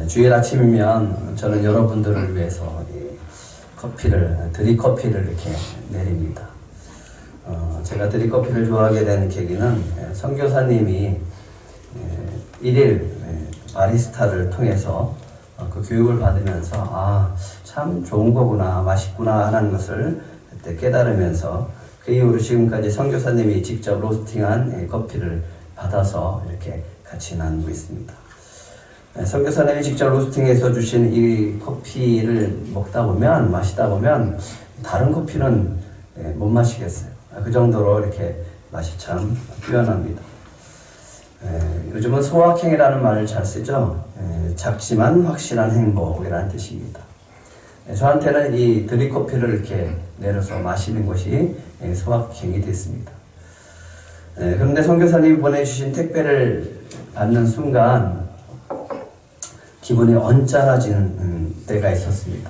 주일 아침이면 저는 여러분들을 위해서 드립커피를 이렇게 내립니다. 제가 드립커피를 좋아하게 된 계기는 선교사님이 1일 바리스타를 통해서 그 교육을 받으면서 참 좋은 거구나, 맛있구나 하는 것을 그때 깨달으면서 그 이후로 지금까지 선교사님이 직접 로스팅한 커피를 받아서 이렇게 같이 나누고 있습니다. 선교사님이 직접 로스팅해서 주신 이 커피를 마시다 보면 다른 커피는 못 마시겠어요. 그 정도로 이렇게 맛이 참 뛰어납니다. 요즘은 소확행이라는 말을 잘 쓰죠. 작지만 확실한 행복이라는 뜻입니다. 저한테는 이 드립커피를 이렇게 내려서 마시는 것이 소확행이 됐습니다. 그런데 선교사님이 보내주신 택배를 받는 순간 기분이 언짢아지는 때가 있었습니다.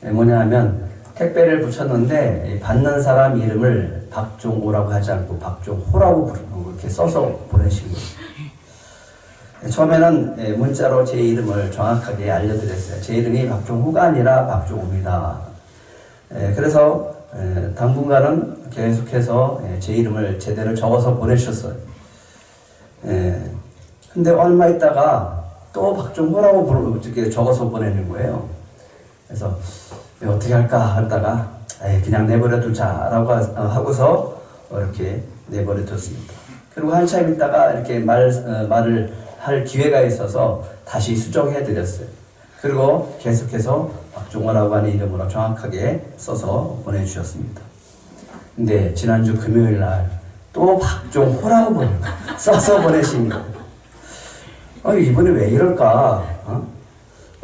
뭐냐 하면 택배를 붙였는데 받는 사람 이름을 박종호라고 하지 않고 박종호라고 이렇게 써서 보내신 거예요. 처음에는 문자로 제 이름을 정확하게 알려드렸어요. 제 이름이 박종호가 아니라 박종호입니다. 그래서 당분간은 계속해서 제 이름을 제대로 적어서 보내주셨어요. 근데 얼마 있다가 또 박종호라고 적어서 보내는 거예요. 그래서 어떻게 할까 하다가 그냥 내버려 두자라고 하고서 이렇게 내버려 뒀습니다. 그리고 한참 있다가 이렇게 말을 할 기회가 있어서 다시 수정해 드렸어요. 그리고 계속해서 박종호라고 하는 이름으로 정확하게 써서 보내주셨습니다. 근데 지난주 금요일 날 또 박종호라고 써서 보내신 거예요. 이번에 왜 이럴까?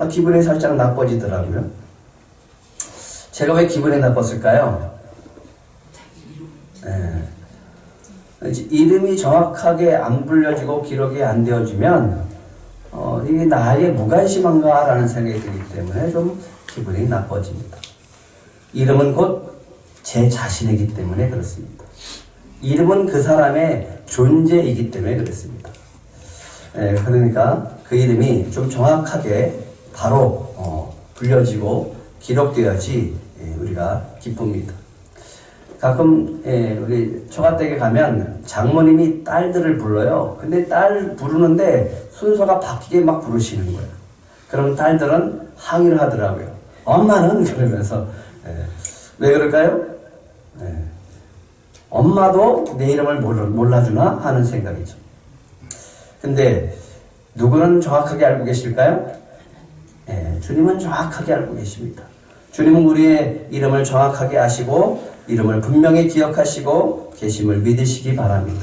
기분이 살짝 나빠지더라고요. 제가 왜 기분이 나빴을까요? 이름이 정확하게 안 불려지고 기록이 안 되어지면 이게 나에게 무관심한가 라는 생각이 들기 때문에 좀 기분이 나빠집니다. 이름은 곧 제 자신이기 때문에 그렇습니다. 이름은 그 사람의 존재이기 때문에 그렇습니다. 그러니까 그 이름이 좀 정확하게 바로 불려지고 기록되어야지 우리가 기쁩니다. 가끔 우리 처가댁에 가면 장모님이 딸들을 불러요. 근데 딸 부르는데 순서가 바뀌게 막 부르시는 거예요. 그럼 딸들은 항의를 하더라고요. 엄마는 그러면서 왜 그럴까요? 엄마도 내 이름을 몰라주나 하는 생각이죠. 근데 누구는 정확하게 알고 계실까요? 주님은 정확하게 알고 계십니다. 주님은 우리의 이름을 정확하게 아시고 이름을 분명히 기억하시고 계심을 믿으시기 바랍니다.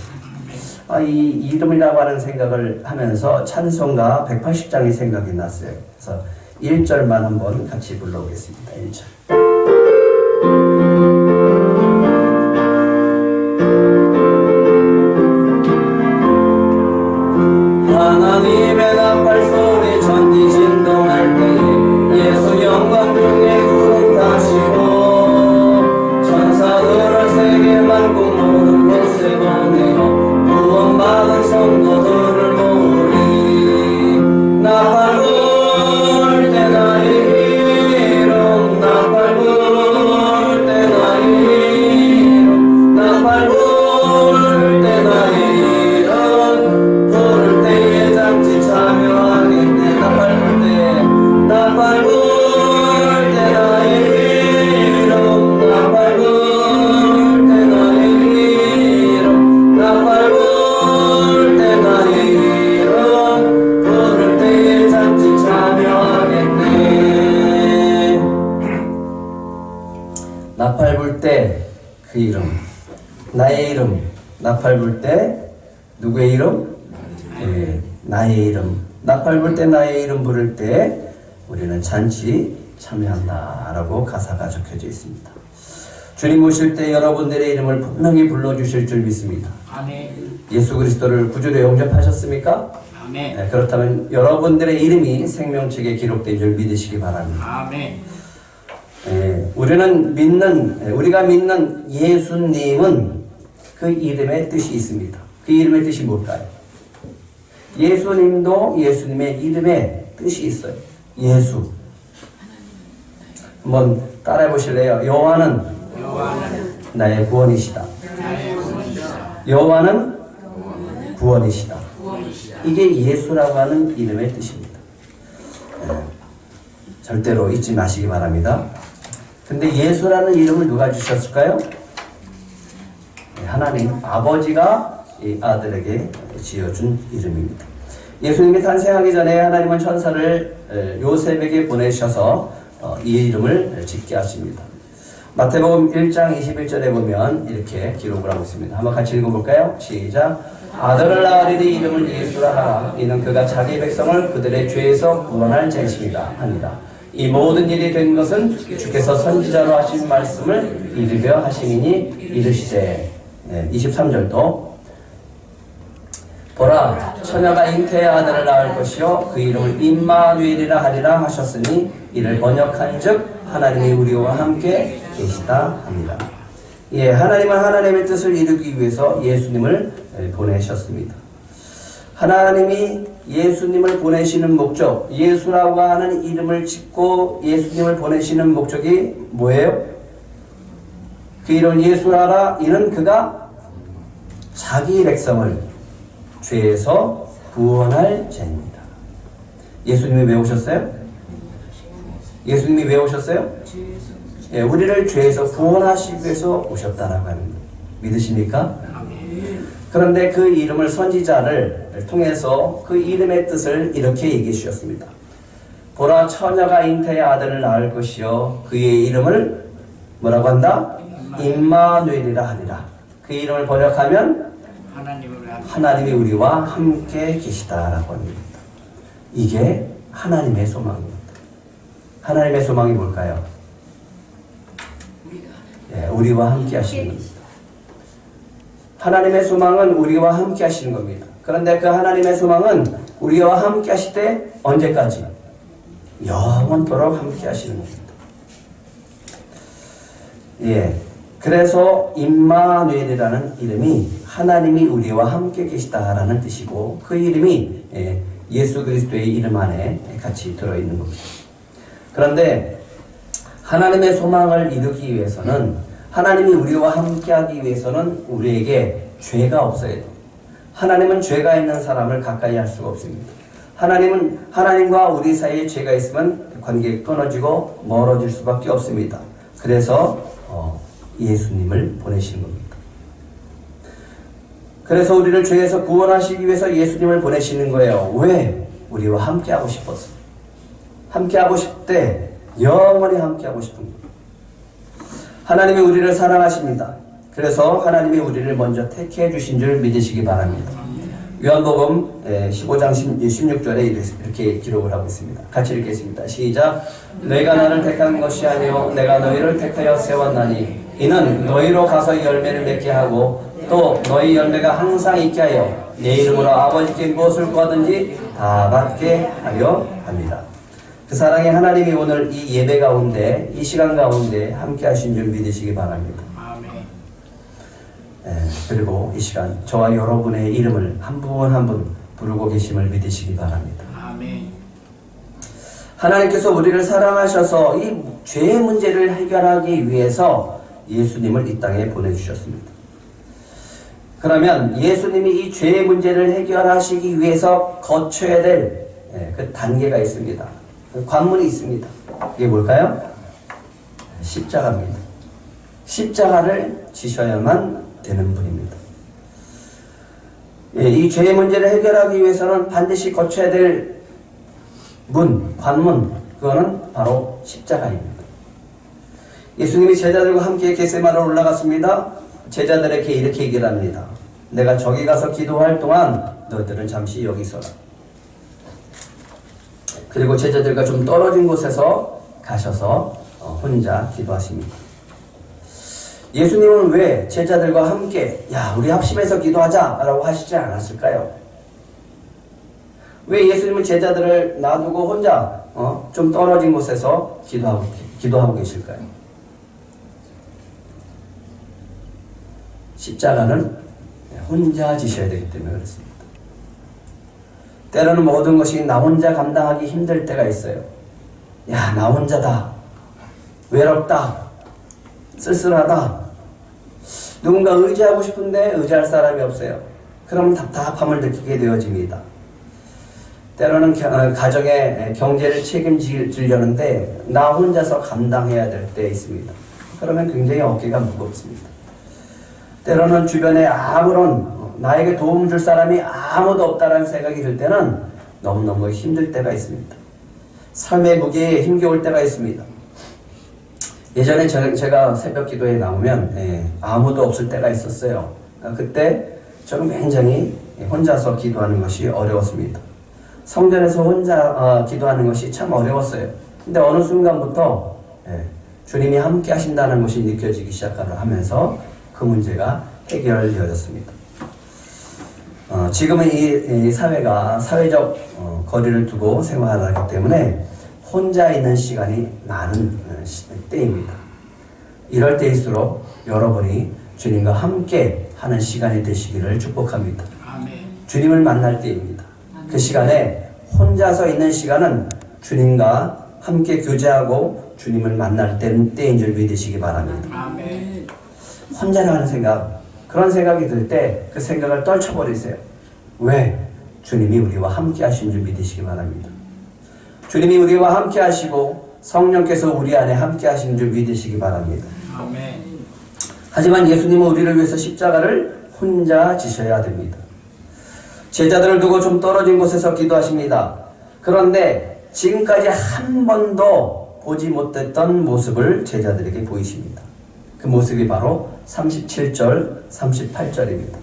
이 이름이라고 하는 생각을 하면서 찬송가 180장이 생각이 났어요. 그래서 1절만 한번 같이 불러보겠습니다. 1절. 하나님의 나팔 소리 천지 진동할 때에 예수 영광 중에 구름 타시고 천사들을 세계 만국 모든 곳에 보내어 구원받은 성도들을 모으리. 나팔 불 때 나의 이름 나팔 불 때 나의 이름 나팔 불 때 나의 이름 부를 때에 장치 참여하겠네. 나팔 불 때 나팔 불 때 나의 이름 나팔 불 때 나의 이름 나팔 불 때 나의 이름 부를 때에 장치 참여하겠네. 나팔 불 때 그 이름 나의 이름 나팔 불 때 누구의 이름? 나의 이름. 나팔 불 때 나의 이름 부를 때 우리는 잔치 참여한다 라고 가사가 적혀져 있습니다. 주님 오실 때 여러분들의 이름을 분명히 불러주실 줄 믿습니다. 아멘. 예수 그리스도를 구주로 영접하셨습니까? 아멘. 그렇다면 여러분들의 이름이 생명책에 기록된 줄 믿으시기 바랍니다. 아멘. 우리가 믿는 예수님은 그 이름의 뜻이 있습니다. 그 이름의 뜻이 뭘까요? 예수님도 예수님의 이름에 뜻이 있어요. 예수. 한번 따라해 보실래요? 여호와는 나의 구원이시다. 여호와는 구원이시다. 이게 예수라고 하는 이름의 뜻입니다. 절대로 잊지 마시기 바랍니다. 근데 예수라는 이름을 누가 주셨을까요? 하나님 아버지가 이 아들에게 지어준 이름입니다. 예수님이 탄생하기 전에 하나님은 천사를 요셉에게 보내셔서 이 이름을 짓게 하십니다. 마태복음 1장 21절에 보면 이렇게 기록을 하고 있습니다. 한번 같이 읽어볼까요? 시작. 아들을 낳으리니 이름을 예수라 하라. 이는 그가 자기 백성을 그들의 죄에서 구원할 자이십니다. 합니다. 이 모든 일이 된 것은 주께서 선지자로 하신 말씀을 이루려 하심이니 이르시되. 23절도 보라 처녀가 잉태의 아들을 낳을 것이요 그 이름을 임마누엘이라 하리라 하셨으니 이를 번역한즉 하나님이 우리와 함께 계시다 합니다. 예, 하나님은 하나님의 뜻을 이루기 위해서 예수님을 보내셨습니다. 하나님이 예수님을 보내시는 목적, 예수라고 하는 이름을 짓고 예수님을 보내시는 목적이 뭐예요? 그 이름을 예수라라. 이는 그가 자기 백성을 죄에서 구원할 자입니다. 예수님이 왜 오셨어요? 예수님이 왜 오셨어요? 예, 우리를 죄에서 구원하시기 위해서 오셨다라고 하는 거 믿으십니까? 그런데 그 이름을 선지자를 통해서 그 이름의 뜻을 이렇게 얘기해 주셨습니다. 보라 처녀가 잉태의 아들을 낳을 것이요 그의 이름을 뭐라고 한다? 임마누엘이라 하리라. 그 이름을 번역하면 하나님이 우리와 함께 계시다라고 합니다. 이게 하나님의 소망입니다. 하나님의 소망이 뭘까요? 네, 우리와 함께 하시는 겁니다. 하나님의 소망은 우리와 함께 하시는 겁니다. 그런데 그 하나님의 소망은 우리와 함께 하실 때 언제까지? 영원토록 함께 하시는 겁니다. 예. 그래서 임마누엘이라는 이름이 하나님이 우리와 함께 계시다라는 뜻이고 그 이름이 예수 그리스도의 이름 안에 같이 들어있는 겁니다. 그런데 하나님의 소망을 이루기 위해서는 하나님이 우리와 함께하기 위해서는 우리에게 죄가 없어야 돼요. 하나님은 죄가 있는 사람을 가까이 할 수가 없습니다. 하나님은 하나님과 우리 사이에 죄가 있으면 관계가 끊어지고 멀어질 수밖에 없습니다. 그래서 예수님을 보내시는 겁니다. 그래서 우리를 죄에서 구원하시기 위해서 예수님을 보내시는 거예요. 왜? 우리와 함께하고 싶어서. 함께하고 싶을 때 영원히 함께하고 싶은 거예요. 하나님이 우리를 사랑하십니다. 그래서 하나님이 우리를 먼저 택해 주신 줄 믿으시기 바랍니다. 요한복음 15장 16절에 이렇게 기록을 하고 있습니다. 같이 읽겠습니다. 시작. 너희가 나를 택한 것이 아니요 내가 너희를 택하여 세웠나니 이는 너희로 가서 열매를 맺게 하고 또 너희 열매가 항상 있게 하여 내 이름으로 아버지께 무엇을 구하든지 다 받게 하려 합니다. 그 사랑의 하나님이 오늘 이 예배 가운데 이 시간 가운데 함께 하신 줄 믿으시기 바랍니다. 그리고 이 시간 저와 여러분의 이름을 한 분 한 분 부르고 계심을 믿으시기 바랍니다. 아멘. 하나님께서 우리를 사랑하셔서 이 죄의 문제를 해결하기 위해서 예수님을 이 땅에 보내주셨습니다. 그러면 예수님이 이 죄의 문제를 해결하시기 위해서 거쳐야 될 그 단계가 있습니다. 그 관문이 있습니다. 이게 뭘까요? 십자가입니다. 십자가를 지셔야만 되는 분입니다. 이 죄의 문제를 해결하기 위해서는 반드시 거쳐야 될 문, 관문, 그거는 바로 십자가입니다. 예수님이 제자들과 함께 겟세마네로 올라갔습니다. 제자들에게 이렇게 얘기를 합니다. 내가 저기 가서 기도할 동안 너희들은 잠시 여기 있어라. 그리고 제자들과 좀 떨어진 곳에서 가셔서 혼자 기도하십니다. 예수님은 왜 제자들과 함께 우리 합심해서 기도하자라고 하시지 않았을까요? 왜 예수님은 제자들을 놔두고 혼자 좀 떨어진 곳에서 기도하고 계실까요? 십자가는 혼자 지셔야 되기 때문에 그렇습니다. 때로는 모든 것이 나 혼자 감당하기 힘들 때가 있어요. 야, 나 혼자다. 외롭다. 쓸쓸하다. 누군가 의지하고 싶은데 의지할 사람이 없어요. 그럼 답답함을 느끼게 되어집니다. 때로는 가정의 경제를 책임지려는데 나 혼자서 감당해야 될 때 있습니다. 그러면 굉장히 어깨가 무겁습니다. 때로는 주변에 아무런 나에게 도움 줄 사람이 아무도 없다는 생각이 들 때는 너무너무 힘들 때가 있습니다. 삶의 무게에 힘겨울 때가 있습니다. 예전에 제가 새벽 기도에 나오면 아무도 없을 때가 있었어요. 그때 저는 굉장히 혼자서 기도하는 것이 어려웠습니다. 성전에서 혼자 기도하는 것이 참 어려웠어요. 근데 어느 순간부터 주님이 함께 하신다는 것이 느껴지기 시작하면서 그 문제가 해결되어졌습니다. 지금은 이 사회가 사회적 거리를 두고 생활하기 때문에 혼자 있는 시간이 많은 때입니다. 이럴 때일수록 여러분이 주님과 함께 하는 시간이 되시기를 축복합니다. 아멘. 주님을 만날 때입니다. 그 시간에 혼자서 있는 시간은 주님과 함께 교제하고 주님을 만날 때인 줄 믿으시기 바랍니다. 아멘. 혼자라는 생각, 그런 생각이 들 때 그 생각을 떨쳐버리세요. 왜? 주님이 우리와 함께 하신 줄 믿으시기 바랍니다. 주님이 우리와 함께 하시고 성령께서 우리 안에 함께 하신 줄 믿으시기 바랍니다. 아멘. 하지만 예수님은 우리를 위해서 십자가를 혼자 지셔야 됩니다. 제자들을 두고 좀 떨어진 곳에서 기도하십니다. 그런데 지금까지 한 번도 보지 못했던 모습을 제자들에게 보이십니다. 그 모습이 바로 37절, 38절입니다.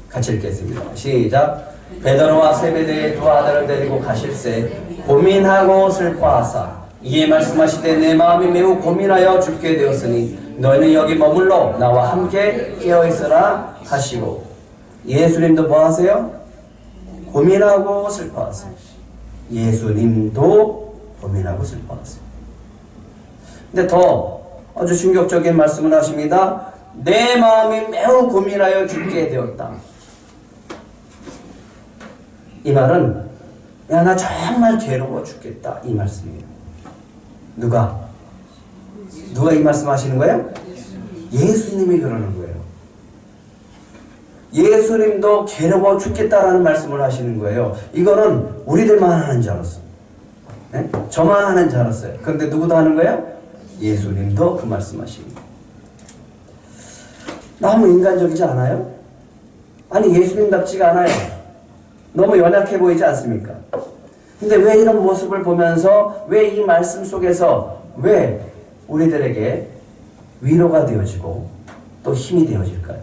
같이 읽겠습니다. 시작. 베드로와 세베대의 두 아들을 데리고 가실새 고민하고 슬퍼하사 이에 말씀하시되 내 마음이 매우 고민하여 죽게 되었으니 너희는 여기 머물러 나와 함께 깨어있으라 하시고. 예수님도 뭐 하세요? 고민하고 슬퍼하세요. 예수님도 고민하고 슬퍼하세요. 근데 더 아주 충격적인 말씀을 하십니다. 내 마음이 매우 고민하여 죽게 되었다. 이 말은 야, 나 정말 괴로워 죽겠다, 이 말씀이에요. 누가 이 말씀 하시는 거예요? 예수님이 그러는 거예요. 예수님도 괴로워 죽겠다라는 말씀을 하시는 거예요. 이거는 우리들만 하는 줄 알았어. 네? 저만 하는 줄 알았어요. 그런데 누구도 하는 거예요? 예수님도 그 말씀하시는 거예요. 너무 인간적이지 않아요? 아니, 예수님답지가 않아요. 너무 연약해 보이지 않습니까? 근데 왜 이런 모습을 보면서 왜 이 말씀 속에서 왜 우리들에게 위로가 되어지고 또 힘이 되어질까요?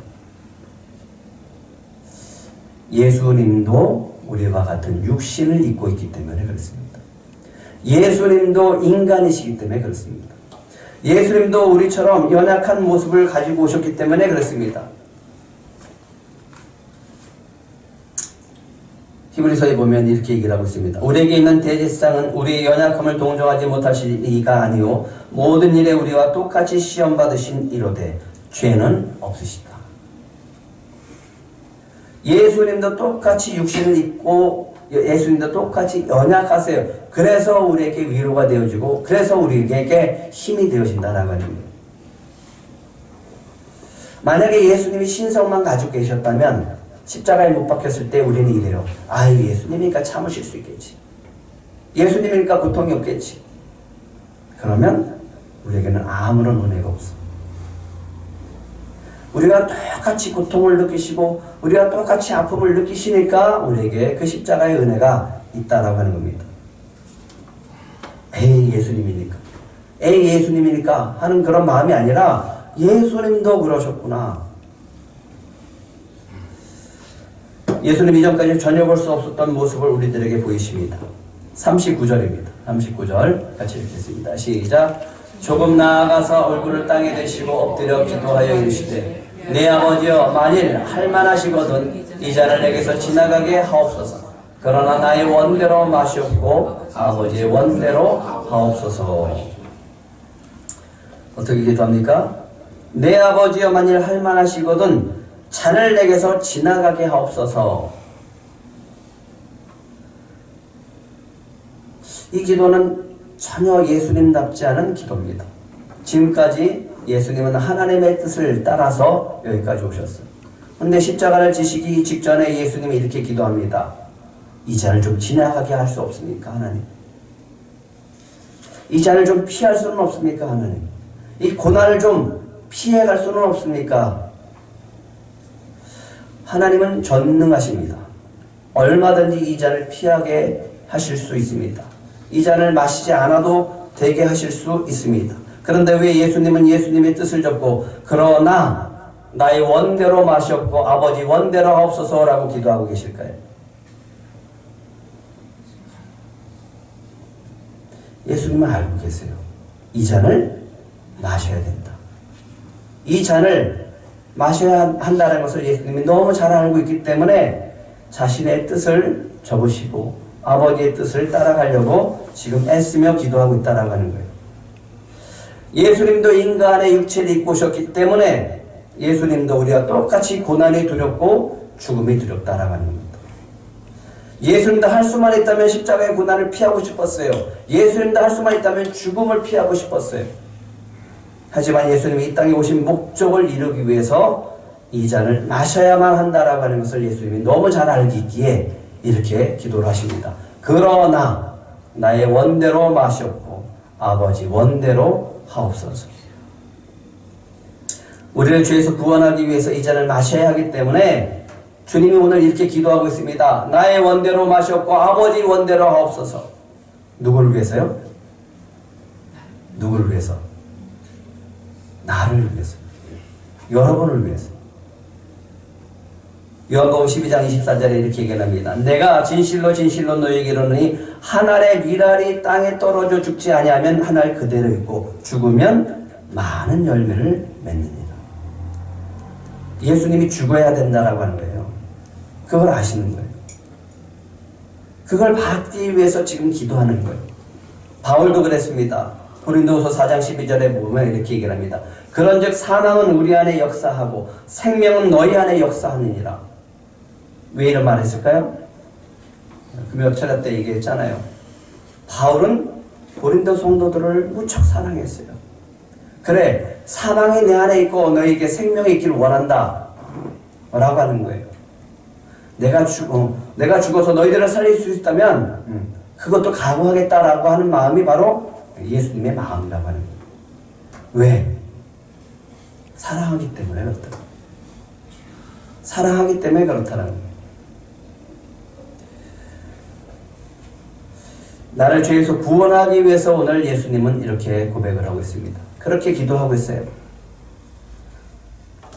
예수님도 우리와 같은 육신을 입고 있기 때문에 그렇습니다. 예수님도 인간이시기 때문에 그렇습니다. 예수님도 우리처럼 연약한 모습을 가지고 오셨기 때문에 그렇습니다. 히브리서에 보면 이렇게 얘기를 하고 있습니다. 우리에게 있는 대제사장은 우리의 연약함을 동정하지 못하실 이가 아니요 모든 일에 우리와 똑같이 시험받으신 이로되 죄는 없으시다. 예수님도 똑같이 육신을 입고 예수님도 똑같이 연약하세요. 그래서 우리에게 위로가 되어지고 그래서 우리에게 힘이 되어진다라고 하는 거예요. 만약에 예수님이 신성만 가지고 계셨다면 십자가에 못 박혔을 때 우리는 이래요. 아유, 예수님이니까 참으실 수 있겠지. 예수님이니까 고통이 없겠지. 그러면 우리에게는 아무런 은혜가 없어. 우리가 똑같이 고통을 느끼시고 우리가 똑같이 아픔을 느끼시니까 우리에게 그 십자가의 은혜가 있다라고 하는 겁니다. 에이, 예수님이니까. 에이, 예수님이니까 하는 그런 마음이 아니라 예수님도 그러셨구나. 예수님 이전까지 전혀 볼 수 없었던 모습을 우리들에게 보이십니다. 39절입니다. 39절 같이 읽겠습니다. 시작. 조금 나아가서 얼굴을 땅에 대시고 엎드려 기도하여 이르시되 내 아버지여 만일 할만하시거든 이 잔을 내게서 지나가게 하옵소서. 그러나 나의 원대로 마시옵고 아버지의 원대로 하옵소서. 어떻게 기도합니까? 내 아버지여 만일 할만하시거든 잔을 내게서 지나가게 하옵소서. 이 기도는 전혀 예수님답지 않은 기도입니다. 지금까지 예수님은 하나님의 뜻을 따라서 여기까지 오셨어요. 그런데 십자가를 지시기 직전에 예수님이 이렇게 기도합니다. 이 잔을 좀 지나가게 할 수 없습니까, 하나님? 이 잔을 좀 피할 수는 없습니까, 하나님? 이 고난을 좀 피해갈 수는 없습니까? 하나님은 전능하십니다. 얼마든지 이 잔을 피하게 하실 수 있습니다. 이 잔을 마시지 않아도 되게 하실 수 있습니다. 그런데 왜 예수님은 예수님의 뜻을 접고 그러나 나의 원대로 마시옵고 아버지 원대로 하옵소서라고 기도하고 계실까요? 예수님은 알고 계세요. 이 잔을 마셔야 된다. 이 잔을 마셔야 한다는 것을 예수님이 너무 잘 알고 있기 때문에 자신의 뜻을 접으시고 아버지의 뜻을 따라가려고 지금 애쓰며 기도하고 있다라고 하는 거예요. 예수님도 인간의 육체를 입고 오셨기 때문에 예수님도 우리와 똑같이 고난이 두렵고 죽음이 두렵다라고 하는 겁니다. 예수님도 할 수만 있다면 십자가의 고난을 피하고 싶었어요. 예수님도 할 수만 있다면 죽음을 피하고 싶었어요. 하지만 예수님이 이 땅에 오신 목적을 이루기 위해서 이 잔을 마셔야만 한다라고 하는 것을 예수님이 너무 잘 알기에 이렇게 기도를 하십니다. 그러나 나의 원대로 마시옵고 아버지 원대로 하옵소서. 우리를 죄에서 구원하기 위해서 이 잔을 마셔야 하기 때문에 주님이 오늘 이렇게 기도하고 있습니다. 나의 원대로 마시옵고 아버지 원대로 하옵소서. 누구를 위해서요? 누구를 위해서? 나를 위해서. 여러분을 위해서. 요한복음 12장 24절에 이렇게 얘기합니다. 내가 진실로 진실로 너희에게 이르노니 한 알의 밀알이 땅에 떨어져 죽지 아니하면 한 알 그대로 있고 죽으면 많은 열매를 맺느니라. 예수님이 죽어야 된다라고 하는 거예요. 그걸 아시는 거예요. 그걸 받기 위해서 지금 기도하는 거예요. 바울도 그랬습니다. 고린도후서 4장 12절에 보면 이렇게 얘기를 합니다. 그런즉 사망은 우리 안에 역사하고 생명은 너희 안에 역사하느니라. 왜 이런 말을 했을까요? 그 몇 차례 때 얘기했잖아요. 바울은 고린도 성도들을 무척 사랑했어요. 그래, 사망이 내 안에 있고 너희에게 생명이 있기를 원한다 라고 하는 거예요. 내가 죽어서 너희들을 살릴 수 있다면 그것도 각오하겠다라고 하는 마음이 바로 예수님의 마음이라고 하는 거예요. 왜? 사랑하기 때문에 그렇다. 사랑하기 때문에 그렇다는 거예요. 나를 죄에서 구원하기 위해서 오늘 예수님은 이렇게 고백을 하고 있습니다. 그렇게 기도하고 있어요.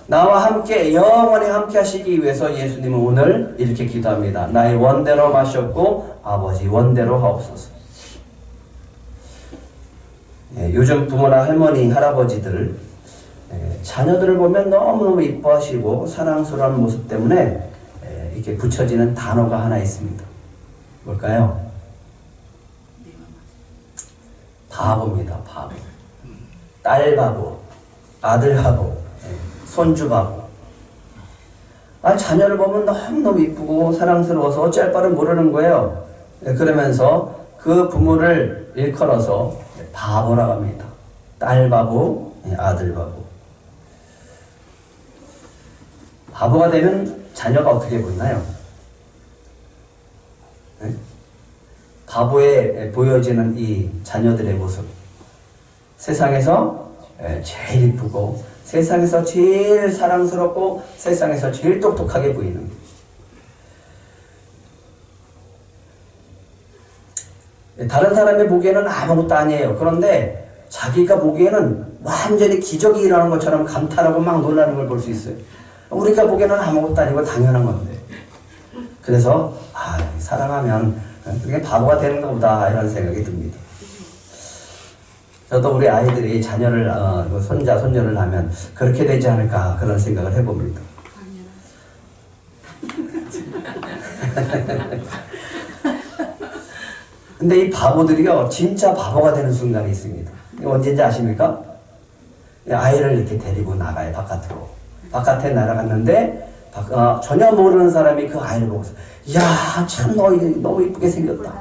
나와 함께 영원히 함께 하시기 위해서 예수님은 오늘 이렇게 기도합니다. 나의 원대로 마시옵고 아버지 원대로 하옵소서. 요즘 부모나 할머니, 할아버지들 자녀들을 보면 너무너무 이뻐하시고 사랑스러운 모습 때문에 이렇게 붙여지는 단어가 하나 있습니다. 뭘까요? 바보입니다. 바보. 딸 바보, 아들 바보, 손주 바보. 자녀를 보면 너무너무 이쁘고 사랑스러워서 어찌할 바를 모르는 거예요. 그러면서 그 부모를 일컬어서 바보라고 합니다. 딸 바보, 아들 바보. 바보가 되면 자녀가 어떻게 보이나요? 바보에 보여지는 이 자녀들의 모습. 세상에서 제일 이쁘고 세상에서 제일 사랑스럽고 세상에서 제일 똑똑하게 보이는. 다른 사람이 보기에는 아무것도 아니에요. 그런데 자기가 보기에는 완전히 기적이 일어나는 것처럼 감탄하고 막 놀라는 걸 볼 수 있어요. 우리가 보기에는 아무것도 아니고 당연한 건데. 그래서 사랑하면 그게 바보가 되는 것보다 이런 생각이 듭니다. 저도 우리 아이들이 자녀를 손자, 손녀를 하면 그렇게 되지 않을까 그런 생각을 해봅니다. 근데 이 바보들이요 진짜 바보가 되는 순간이 있습니다. 언제인지 아십니까? 아이를 이렇게 데리고 나가요. 바깥으로. 바깥에 날아갔는데 전혀 모르는 사람이 그 아이를 보고서 야, 참 너무 이쁘게 생겼다.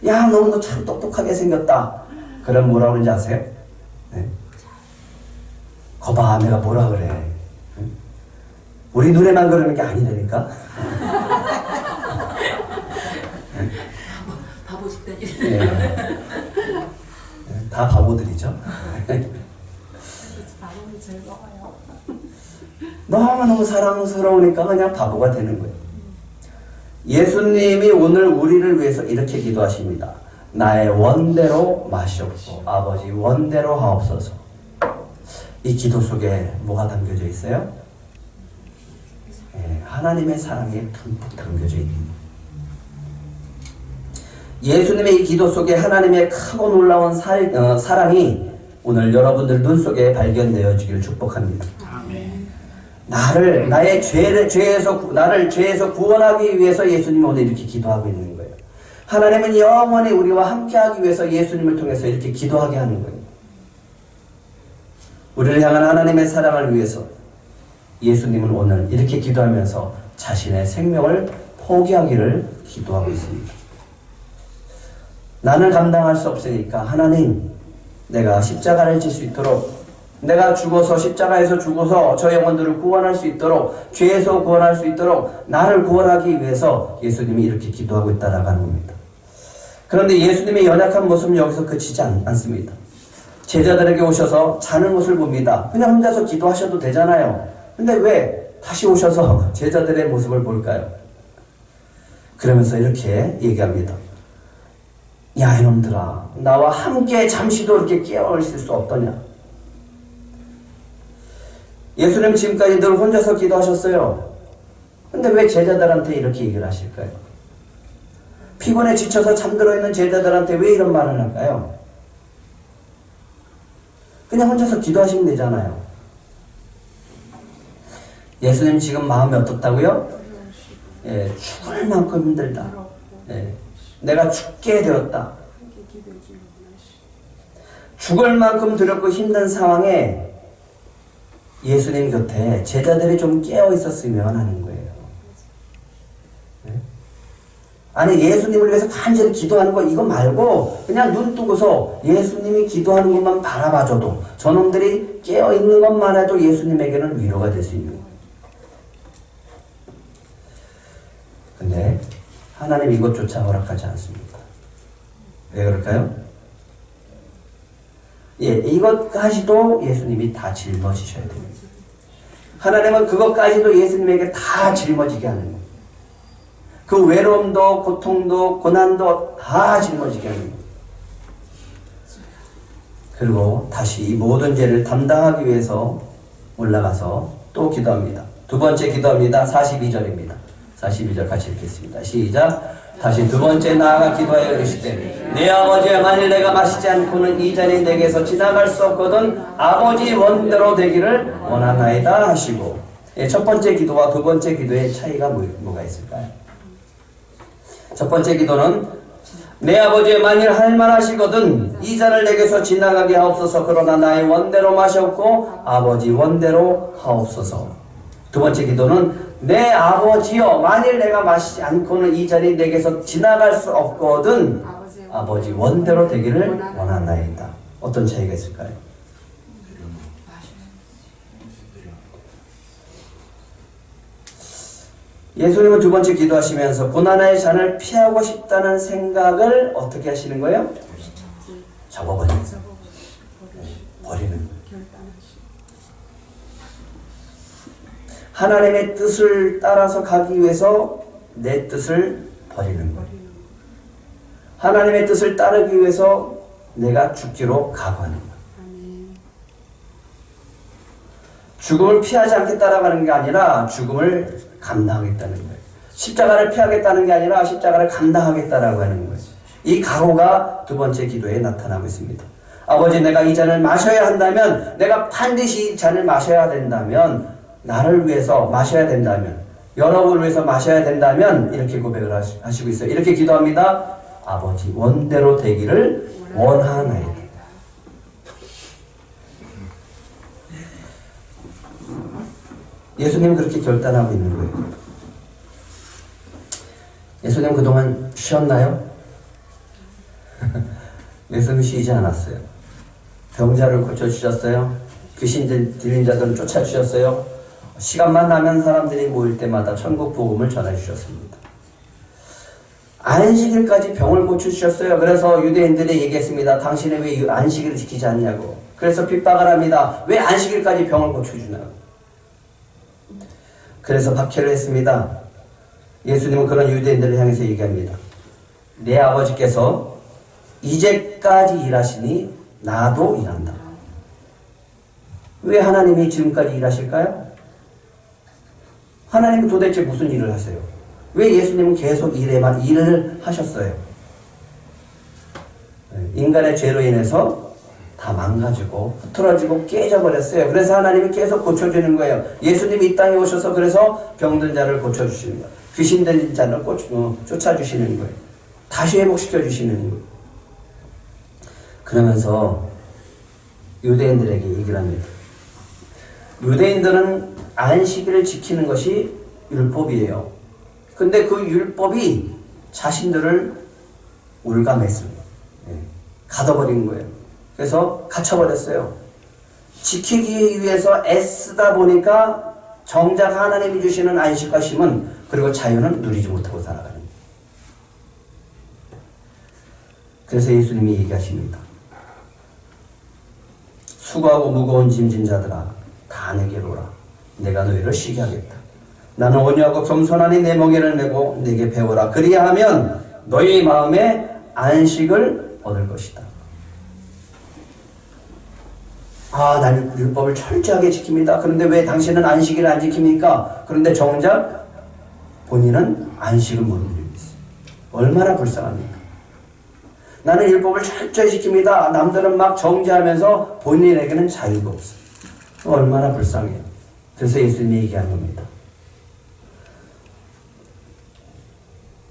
야, 너 참 똑똑하게 생겼다. 그럼 뭐라 그러는지 아세요? 네? 거봐, 내가 뭐라 그래. 응? 우리 눈에만 그러는 게 아니라니까. 바보 집단이. 네. 다 바보들이죠. 바보는 즐거워요. 너무너무 사랑스러우니까 그냥 바보가 되는 거예요. 예수님이 오늘 우리를 위해서 이렇게 기도하십니다. 나의 원대로 마시옵고 아버지 원대로 하옵소서. 이 기도 속에 뭐가 담겨져 있어요? 하나님의 사랑이 듬뿍 담겨져 있는. 예수님의 이 기도 속에 하나님의 크고 놀라운 사랑이 오늘 여러분들 눈 속에 발견되어지기를 축복합니다. 나를 죄에서 구원하기 위해서 예수님이 오늘 이렇게 기도하고 있는 거예요. 하나님은 영원히 우리와 함께하기 위해서 예수님을 통해서 이렇게 기도하게 하는 거예요. 우리를 향한 하나님의 사랑을 위해서 예수님은 오늘 이렇게 기도하면서 자신의 생명을 포기하기를 기도하고 있습니다. 나는 감당할 수 없으니까 하나님, 내가 십자가를 질 수 있도록, 내가 죽어서 십자가에서 죽어서 저 영혼들을 구원할 수 있도록, 죄에서 구원할 수 있도록 나를 구원하기 위해서 예수님이 이렇게 기도하고 있다라고 하는 겁니다. 그런데 예수님의 연약한 모습은 여기서 그치지 않습니다. 제자들에게 오셔서 자는 것을 봅니다. 그냥 혼자서 기도하셔도 되잖아요. 근데 왜 다시 오셔서 제자들의 모습을 볼까요? 그러면서 이렇게 얘기합니다. 야, 이놈들아, 나와 함께 잠시도 이렇게 깨어 있을 수 없더냐? 예수님 지금까지 늘 혼자서 기도하셨어요. 근데 왜 제자들한테 이렇게 얘기를 하실까요? 피곤에 지쳐서 잠들어 있는 제자들한테 왜 이런 말을 할까요? 그냥 혼자서 기도하시면 되잖아요. 예수님 지금 마음이 어떻다고요? 죽을 만큼 힘들다. 내가 죽게 되었다. 죽을 만큼 두렵고 힘든 상황에 예수님 곁에 제자들이 좀 깨어 있었으면 하는 거예요. 아니, 예수님을 위해서 간절히 기도하는 거 이거 말고 그냥 눈 뜨고서 예수님이 기도하는 것만 바라봐줘도 저놈들이 깨어 있는 것만 해도 예수님에게는 위로가 될 수 있는 거예요. 근데 하나님 이것조차 허락하지 않습니다. 왜 그럴까요? 이것까지도 예수님이 다 짊어지셔야 됩니다. 하나님은 그것까지도 예수님에게 다 짊어지게 하는 거예요. 그 외로움도 고통도 고난도 다 짊어지게 하는 거예요. 그리고 다시 이 모든 죄를 담당하기 위해서 올라가서 또 기도합니다. 두 번째 기도합니다. 42절입니다. 42절 같이 읽겠습니다. 시작. 다시 두 번째 나아가 기도하여 이르시되 내 아버지여, 만일 내가 마시지 않고는 이 잔이 내게서 지나갈 수 없거든 아버지 원대로 되기를 원하나이다 하시고. 첫 번째 기도와 두 번째 기도의 차이가 뭐가 있을까요? 첫 번째 기도는 내 아버지여, 만일 할만하시거든 이 잔을 내게서 지나가게 하옵소서. 그러나 나의 원대로 마시옵고 아버지 원대로 하옵소서. 두 번째 기도는 내 아버지여, 만일 내가 마시지 않고는 이 잔이 내게서 지나갈 수 없거든 아버지 원대로 되기를 원하나이다. 어떤 차이가 있을까요? 예수님은 두 번째 기도하시면서 고난의 잔을 피하고 싶다는 생각을 어떻게 하시는 거예요? 접어버리는 거예요. 버리는 거예요. 하나님의 뜻을 따라서 가기 위해서 내 뜻을 버리는 거예요. 하나님의 뜻을 따르기 위해서 내가 죽기로 각오하는 거예요. 죽음을 피하지 않겠다라고 하는 게 아니라 죽음을 감당하겠다는 거예요. 십자가를 피하겠다는 게 아니라 십자가를 감당하겠다라고 하는 거예요. 이 각오가 두 번째 기도에 나타나고 있습니다. 아버지, 내가 이 잔을 마셔야 한다면, 내가 반드시 이 잔을 마셔야 된다면, 나를 위해서 마셔야 된다면, 여러분을 위해서 마셔야 된다면 이렇게 고백을 하시고 있어요. 이렇게 기도합니다. 아버지 원대로 되기를 원하나이다. 예수님은 그렇게 결단하고 있는 거예요. 예수님 그동안 쉬었나요? 예수님이 쉬지 않았어요. 병자를 고쳐주셨어요. 귀신 들린 자들은 쫓아주셨어요. 시간만 나면 사람들이 모일 때마다 천국 복음을 전해주셨습니다. 안식일까지 병을 고쳐주셨어요. 그래서 유대인들이 얘기했습니다. 당신은 왜 안식일을 지키지 않냐고. 그래서 핍박을 합니다. 왜 안식일까지 병을 고쳐주냐고. 그래서 박해를 했습니다. 예수님은 그런 유대인들을 향해서 얘기합니다. 내 아버지께서 이제까지 일하시니 나도 일한다. 왜 하나님이 지금까지 일하실까요? 하나님은 도대체 무슨 일을 하세요? 왜 예수님은 계속 일을 하셨어요? 인간의 죄로 인해서 다 망가지고 흐트러지고 깨져버렸어요. 그래서 하나님이 계속 고쳐주는 거예요. 예수님이 이 땅에 오셔서 그래서 병든 자를 고쳐주시는 거예요. 귀신 들린 자를 쫓아주시는 거예요. 다시 회복시켜 주시는 거예요. 그러면서 유대인들에게 얘기를 합니다. 유대인들은 안식일을 지키는 것이 율법이에요. 근데 그 율법이 자신들을 올감했습니다. 가둬버린 거예요. 그래서 갇혀버렸어요. 지키기 위해서 애쓰다 보니까 정작 하나님이 주시는 안식과 쉼은 그리고 자유는 누리지 못하고 살아가는 거예요. 그래서 예수님이 얘기하십니다. 수고하고 무거운 짐진 자들아 다 내게로 오라. 내가 너희를 쉬게 하겠다. 나는 온유하고 겸손하니 내 멍에를 메고 내게 배우라. 그리하면 너희 마음에 안식을 얻을 것이다. 나는 율법을 철저하게 지킵니다. 그런데 왜 당신은 안식일을 안 지킵니까? 그런데 정작 본인은 안식을 못 누리고 있어요. 얼마나 불쌍합니까? 나는 율법을 철저히 지킵니다. 남들은 막 정죄하면서 본인에게는 자유가 없어요. 얼마나 불쌍해요. 그래서 예수님이 얘기한 겁니다.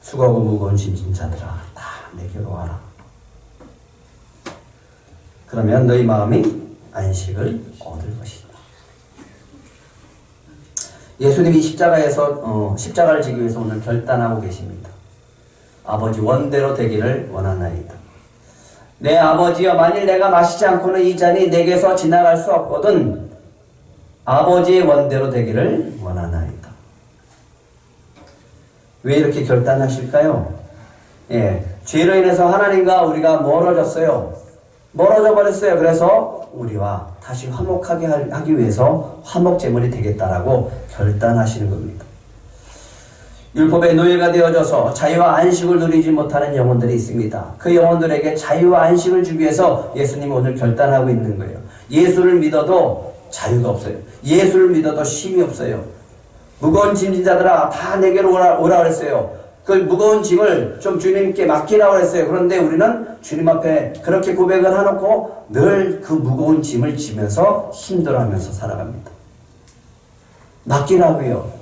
수고하고 무거운 짐진 자들아 다 내게로 와라. 그러면 너희 마음이 안식을 얻을 것이다. 예수님이 십자가를 지기 위해서 오늘 결단하고 계십니다. 아버지 원대로 되기를 원하나이다. 내 아버지여, 만일 내가 마시지 않고는 이 잔이 내게서 지나갈 수 없거든 아버지의 원대로 되기를 원하나이다. 왜 이렇게 결단하실까요? 죄로 인해서 하나님과 우리가 멀어졌어요. 멀어져 버렸어요. 그래서 우리와 다시 화목하게 하기 위해서 화목제물이 되겠다라고 결단하시는 겁니다. 율법의 노예가 되어져서 자유와 안식을 누리지 못하는 영혼들이 있습니다. 그 영혼들에게 자유와 안식을 주기 위해서 예수님이 오늘 결단하고 있는 거예요. 예수를 믿어도 자유가 없어요. 예수를 믿어도 쉼이 없어요. 무거운 짐진 자들아 다 내게로 오라 그랬어요. 그 무거운 짐을 좀 주님께 맡기라고 그랬어요. 그런데 우리는 주님 앞에 그렇게 고백을 해놓고 늘 그 무거운 짐을 지면서 힘들어하면서 살아갑니다. 맡기라고요.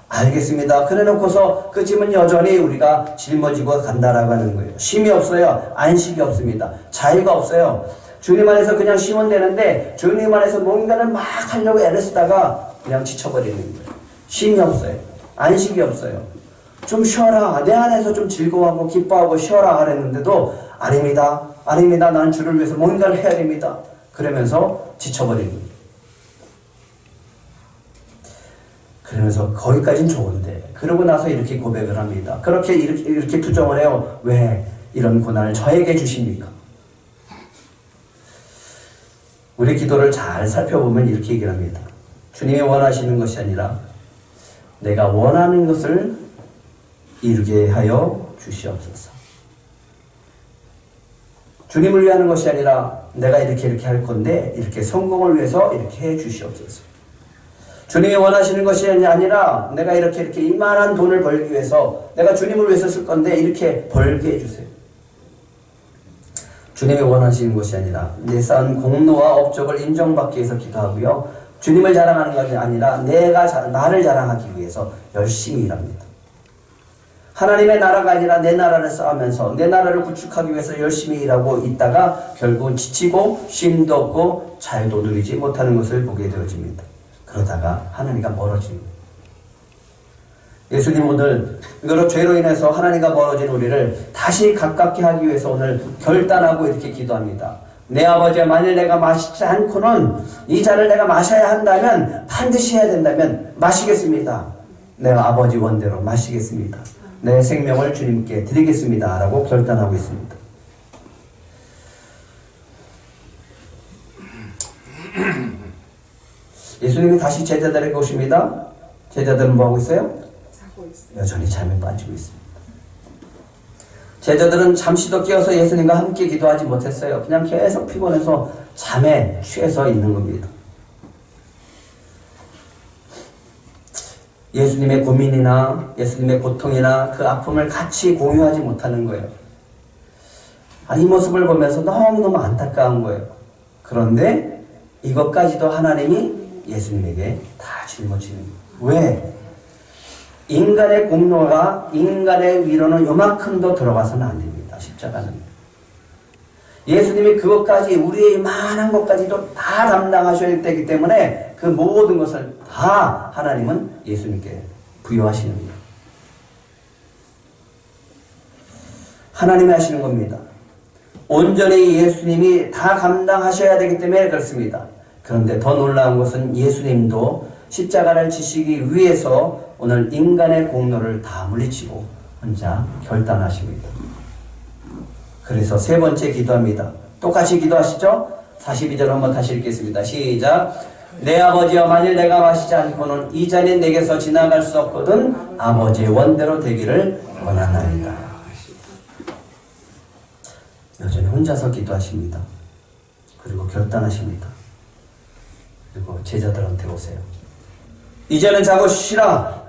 알겠습니다. 그래놓고서 그 짐은 여전히 우리가 짊어지고 간다라고 하는 거예요. 쉼이 없어요. 안식이 없습니다. 자유가 없어요. 주님 안에서 그냥 쉬면 되는데 주님 안에서 뭔가를 막 하려고 애를 쓰다가 그냥 지쳐버리는 거예요. 쉼이 없어요. 안식이 없어요. 좀 쉬어라. 내 안에서 좀 즐거워하고 기뻐하고 쉬어라 그랬는데도 아닙니다. 아닙니다. 나는 주를 위해서 뭔가를 해야 됩니다. 그러면서 지쳐버리는 거예요. 그러면서 거기까지는 좋은데 그러고 나서 이렇게 고백을 합니다. 그렇게 이렇게 투정을 해요. 왜 이런 고난을 저에게 주십니까? 우리 기도를 잘 살펴보면 이렇게 얘기를 합니다. 주님이 원하시는 것이 아니라 내가 원하는 것을 이루게 하여 주시옵소서. 주님을 위하는 것이 아니라 내가 이렇게 할 건데 이렇게 성공을 위해서 이렇게 해 주시옵소서. 주님이 원하시는 것이 아니라 내가 이렇게 이만한 돈을 벌기 위해서 내가 주님을 위해서 쓸 건데 이렇게 벌게 해주세요. 주님이 원하시는 것이 아니라 내 쌓은 공로와 업적을 인정받기 위해서 기도하고요. 주님을 자랑하는 것이 아니라 나를 자랑하기 위해서 열심히 일합니다. 하나님의 나라가 아니라 내 나라를 쌓으면서 내 나라를 구축하기 위해서 열심히 일하고 있다가 결국은 지치고 쉼도 없고 자유도 누리지 못하는 것을 보게 되어집니다. 그러다가 하나님과 멀어집니다. 예수님 오늘 이거로 죄로 인해서 하나님과 멀어진 우리를 다시 가깝게 하기 위해서 오늘 결단하고 이렇게 기도합니다. 내 아버지야, 만일 내가 마시지 않고는 이 잔을 내가 마셔야 한다면, 반드시 해야 된다면 마시겠습니다. 내가 아버지 원대로 마시겠습니다. 내 생명을 주님께 드리겠습니다. 라고 결단하고 있습니다. 예수님이 다시 제자들에게 오십니다. 제자들은 뭐하고 있어요? 여전히 잠에 빠지고 있습니다. 제자들은 잠시도 깨어서 예수님과 함께 기도하지 못했어요. 그냥 계속 피곤해서 잠에 취해서 있는 겁니다. 예수님의 고민이나 예수님의 고통이나 그 아픔을 같이 공유하지 못하는 거예요. 이 모습을 보면서 너무너무 안타까운 거예요. 그런데 이것까지도 하나님이 예수님에게 다 짊어지는 거예요. 왜? 인간의 공로가 인간의 위로는 요만큼도 들어가서는 안 됩니다. 십자가는. 예수님이 그것까지, 우리의 많은 것까지도 다 담당하셔야 되기 때문에 그 모든 것을 다 하나님은 예수님께 부여하시는 거예요. 하나님이 하시는 겁니다. 온전히 예수님이 다 감당하셔야 되기 때문에 그렇습니다. 그런데 더 놀라운 것은 예수님도 십자가를 지시기 위해서 오늘 인간의 공로를 다 물리치고 혼자 결단하십니다. 그래서 세 번째 기도합니다. 똑같이 기도하시죠? 42절 한번 다시 읽겠습니다. 시작. 내 아버지여, 만일 내가 마시지 않고는 이 잔이 내게서 지나갈 수 없거든 아버지의 원대로 되기를 원하나이다. 여전히 혼자서 기도하십니다. 그리고 결단하십니다. 그리고 제자들한테 오세요. 이제는 자고 쉬라.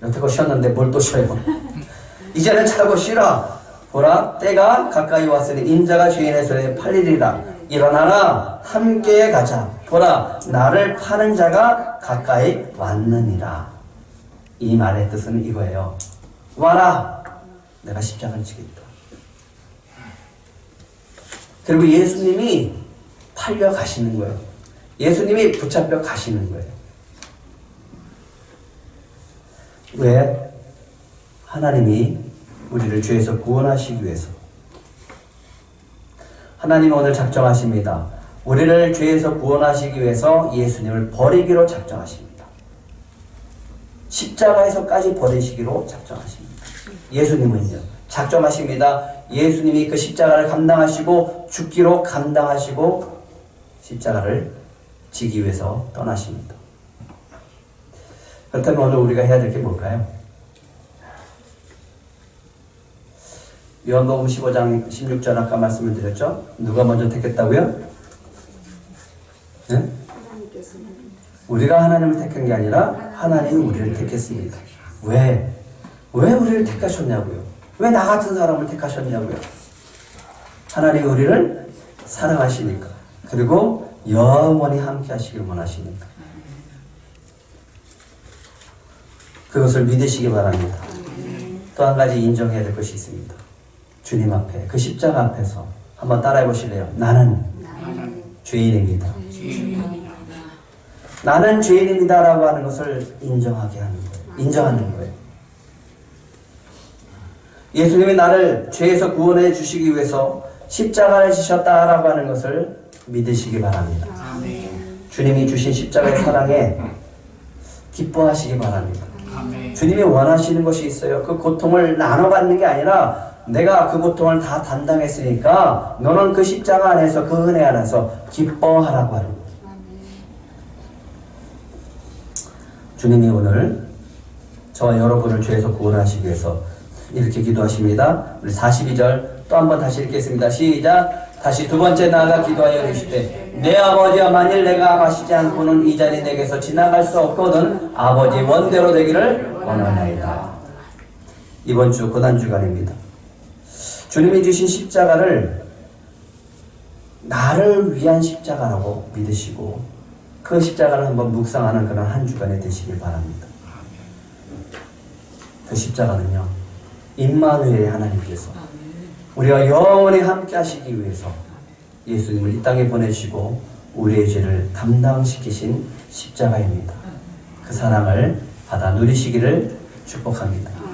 여태껏 쉬었는데 뭘 또 쉬어요. 이제는 자고 쉬라. 보라, 때가 가까이 왔으니 인자가 죄인의 손에 팔리리라. 일어나라, 함께 가자. 보라, 나를 파는 자가 가까이 왔느니라. 이 말의 뜻은 이거예요. 와라, 내가 십자가를 지겠다. 그리고 예수님이 팔려 가시는 거예요. 예수님이 붙잡혀 가시는 거예요. 왜? 하나님이 우리를 죄에서 구원하시기 위해서. 하나님은 오늘 작정하십니다. 우리를 죄에서 구원하시기 위해서 예수님을 버리기로 작정하십니다. 십자가에서까지 버리시기로 작정하십니다. 예수님은요, 작정하십니다. 예수님이 그 십자가를 감당하시고 죽기로 감당하시고 십자가를 지기 위해서 떠나십니다. 그렇다면 오늘 우리가 해야 될 게 뭘까요? 요한복음 15장 16절 아까 말씀을 드렸죠? 누가 먼저 택했다고요? 네? 우리가 하나님을 택한 게 아니라 하나님이 우리를 택했습니다. 왜? 왜 우리를 택하셨냐고요? 왜 나 같은 사람을 택하셨냐고요? 하나님이 우리를 사랑하시니까. 그리고 영원히 함께 하시길 원하시니까. 그것을 믿으시기 바랍니다. 또 한 가지 인정해야 될 것이 있습니다. 주님 앞에, 그 십자가 앞에서 한번 따라해 보실래요? 나는 죄인입니다. 나는 죄인입니다 라고 하는 것을 인정하게 하는 거예요. 인정하는 거예요. 예수님이 나를 죄에서 구원해 주시기 위해서 십자가를 지셨다라고 하는 것을 믿으시기 바랍니다. 주님이 주신 십자가의 사랑에 기뻐하시기 바랍니다. 주님이 원하시는 것이 있어요. 그 고통을 나눠받는 게 아니라 내가 그 고통을 다 담당했으니까 너는 그 십자가 안에서, 그 은혜 안에서 기뻐하라고 하는 거예요. 주님이 오늘 저와 여러분을 죄에서 구원하시기 위해서 이렇게 기도하십니다. 우리 42절 또 한번 다시 읽겠습니다. 시작. 다시 두 번째 나아가 기도하여 이르시되 내 아버지야, 만일 내가 마시지 않고는 이 잔이 내게서 지나갈 수 없거든 아버지 원대로 되기를 원하나이다. 이번 주 고난주간입니다. 주님이 주신 십자가를 나를 위한 십자가라고 믿으시고 그 십자가를 한번 묵상하는 그런 한 주간이 되시길 바랍니다. 그 십자가는요, 임마누엘의 하나님께서 우리와 영원히 함께 하시기 위해서 예수님을 이 땅에 보내시고 우리의 죄를 감당시키신 십자가입니다. 그 사랑을 받아 누리시기를 축복합니다.